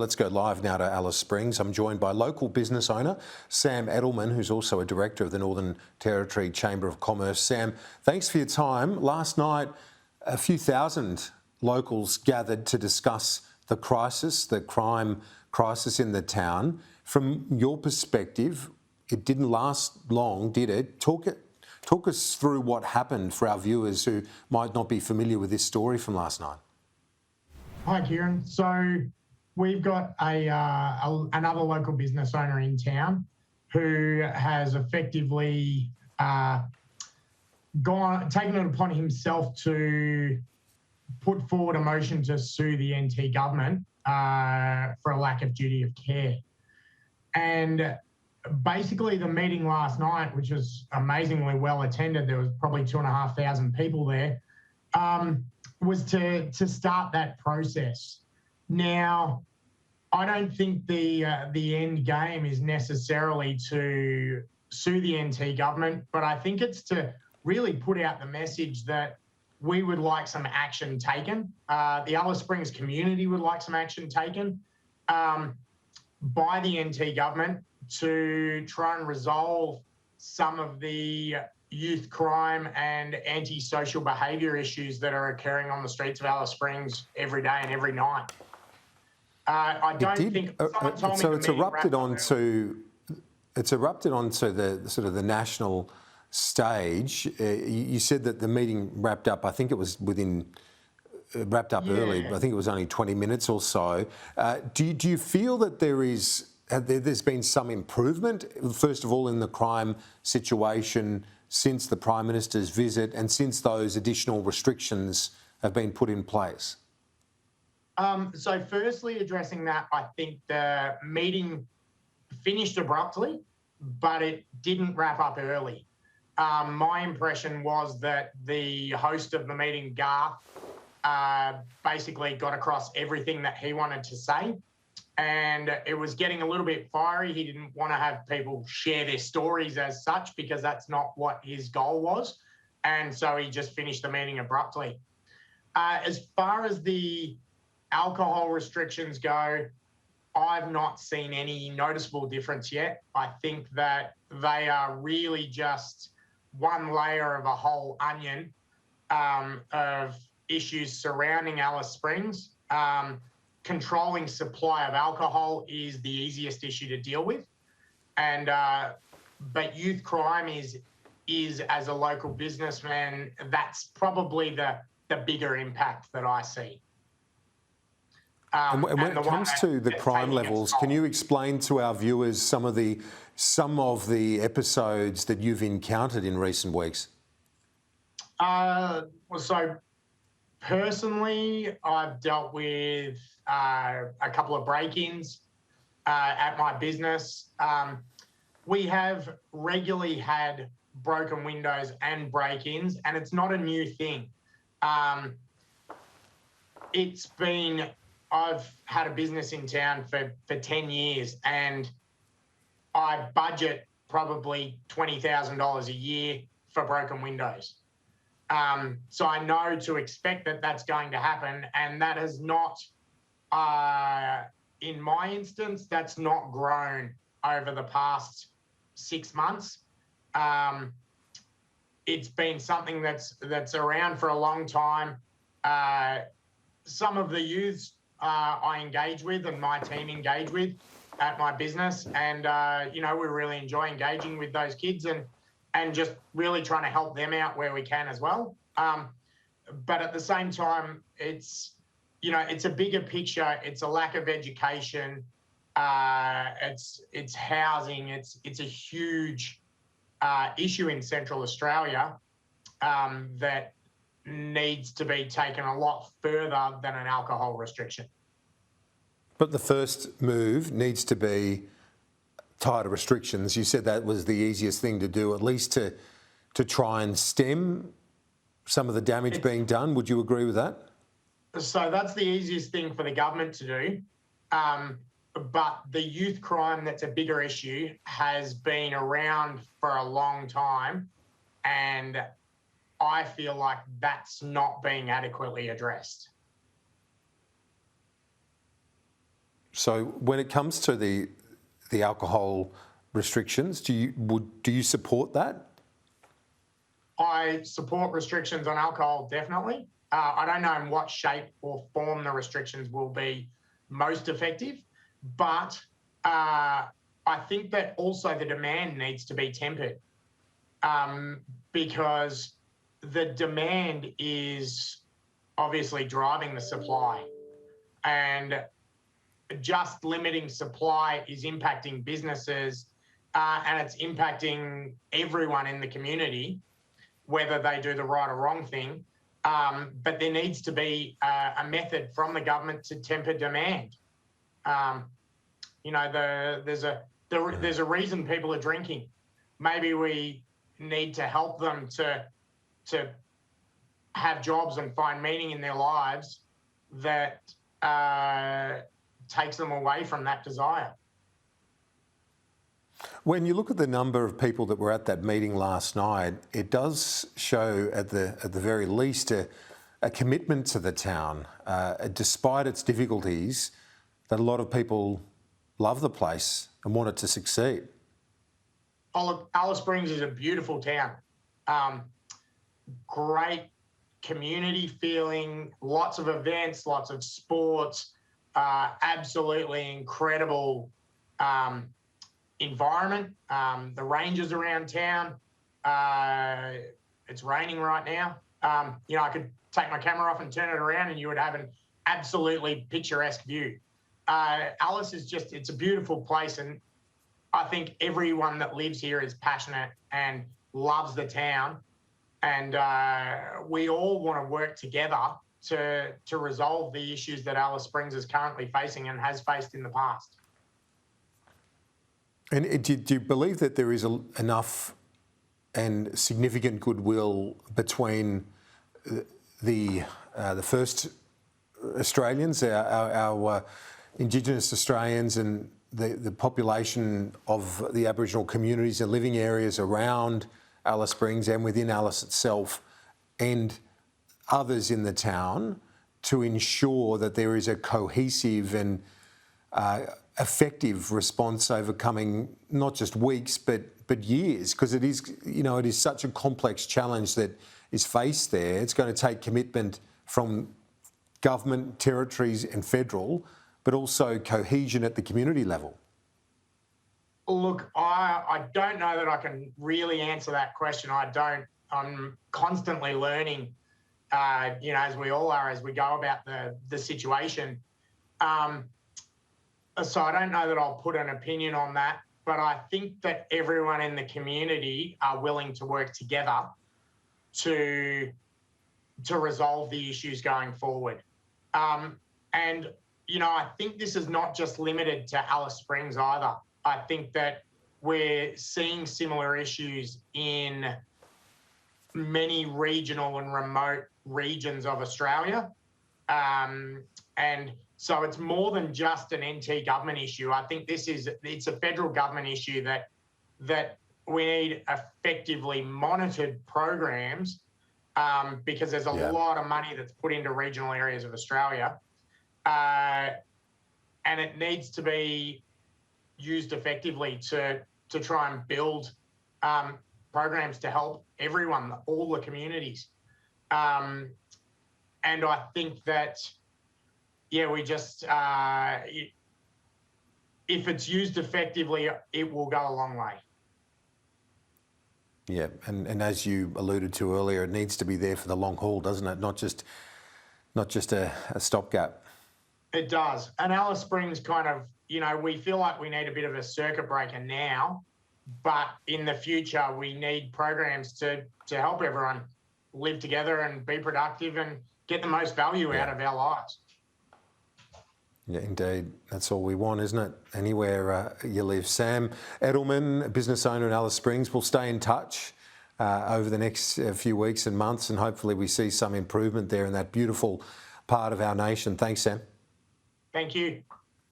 Let's go live now to Alice Springs. I'm joined by local business owner Sam Edelman, who's also a director of the Northern Territory Chamber of Commerce. Sam, thanks for your time. Last night, a few thousand locals gathered to discuss the crisis, the crime crisis in the town. From your perspective, it didn't last long, did it? Talk us through what happened for our viewers who might not be familiar with this story from last night. Hi, Kieran. So we've got another local business owner in town who has effectively taken it upon himself to put forward a motion to sue the NT government for a lack of duty of care. And basically the meeting last night, which was amazingly well attended, there was probably 2,500 people there, was to start that process. Now, I don't think the end game is necessarily to sue the NT government, but I think it's to really put out the message that we would like some action taken. The Alice Springs community would like some action taken by the NT government to try and resolve some of the youth crime and antisocial behaviour issues that are occurring on the streets of Alice Springs every day and every night. I don't think someone told me so it's erupted onto the sort of the national stage. You said that the meeting wrapped up. I think it was wrapped up early. I think it was only 20 minutes or so. Do you feel that there's been some improvement, first of all, in the crime situation since the Prime Minister's visit and since those additional restrictions have been put in place? So firstly, addressing that, I think the meeting finished abruptly, but it didn't wrap up early. My impression was that the host of the meeting, Garth, basically got across everything that he wanted to say. And it was getting a little bit fiery. He didn't want to have people share their stories as such because that's not what his goal was. And so he just finished the meeting abruptly. As far as the alcohol restrictions go, I've not seen any noticeable difference yet. I think that they are really just one layer of a whole onion of issues surrounding Alice Springs. Controlling supply of alcohol is the easiest issue to deal with, and but youth crime is as a local businessman, that's probably the bigger impact that I see. And when it comes to the crime levels, can you explain to our viewers some of the episodes that you've encountered in recent weeks? So personally, I've dealt with a couple of break-ins at my business. We have regularly had broken windows and break-ins, and it's not a new thing. I've had a business in town for 10 years, and I budget probably $20,000 a year for broken windows. So I know to expect that that's going to happen, and that has not, in my instance, that's not grown over the past 6 months. It's been something that's around for a long time. Some of the youths I engage with and my team engage with at my business, and we really enjoy engaging with those kids and just really trying to help them out where we can as well. But at the same time, it's a bigger picture. It's a lack of education. It's housing. It's a huge issue in Central Australia that needs to be taken a lot further than an alcohol restriction. But the first move needs to be tighter restrictions. You said that was the easiest thing to do, at least to try and stem some of the damage being done. Would you agree with that? So that's the easiest thing for the government to do. But the youth crime that's a bigger issue has been around for a long time, and I feel like that's not being adequately addressed. So when it comes to the alcohol restrictions, do you support that? I support restrictions on alcohol, definitely. I don't know in what shape or form the restrictions will be most effective, but I think that also the demand needs to be tempered, because the demand is obviously driving the supply, and just limiting supply is impacting businesses, and it's impacting everyone in the community, whether they do the right or wrong thing. But there needs to be a method from the government to temper demand. There's a reason people are drinking. Maybe we need to help them to have jobs and find meaning in their lives that takes them away from that desire. When you look at the number of people that were at that meeting last night, it does show at the very least a commitment to the town, despite its difficulties, that a lot of people love the place and want it to succeed. Oh, look, Alice Springs is a beautiful town. Great community feeling, lots of events, lots of sports, absolutely incredible environment. The ranges around town. It's raining right now. I could take my camera off and turn it around and you would have an absolutely picturesque view. Alice is it's a beautiful place, and I think everyone that lives here is passionate and loves the town, and we all want to work together to resolve the issues that Alice Springs is currently facing and has faced in the past. And do you believe that there is enough and significant goodwill between the first Australians, our Indigenous Australians, and the population of the Aboriginal communities and living areas around Alice Springs and within Alice itself, and others in the town, to ensure that there is a cohesive and effective response overcoming not just weeks but years, because it is such a complex challenge that is faced there. It's going to take commitment from government, territories and federal, but also cohesion at the community level. Look, I don't know that I can really answer that question. I'm constantly learning, as we all are, as we go about the situation. So I don't know that I'll put an opinion on that, but I think that everyone in the community are willing to work together to resolve the issues going forward. And I think this is not just limited to Alice Springs either. I think that we're seeing similar issues in many regional and remote regions of Australia. And so it's more than just an NT government issue. I think it's a federal government issue that we need effectively monitored programs, because there's a lot of money that's put into regional areas of Australia. And it needs to be used effectively to try and build programs to help everyone, all the communities. And I think that, we just, if it's used effectively, it will go a long way. Yeah, and as you alluded to earlier, it needs to be there for the long haul, doesn't it? Not just a stopgap. It does. And Alice Springs kind of, we feel like we need a bit of a circuit breaker now, but in the future we need programs to help everyone live together and be productive and get the most value out of our lives. Yeah, indeed. That's all we want, isn't it? Anywhere you live. Sam Edelman, a business owner in Alice Springs. We'll stay in touch over the next few weeks and months, and hopefully we see some improvement there in that beautiful part of our nation. Thanks, Sam. Thank you.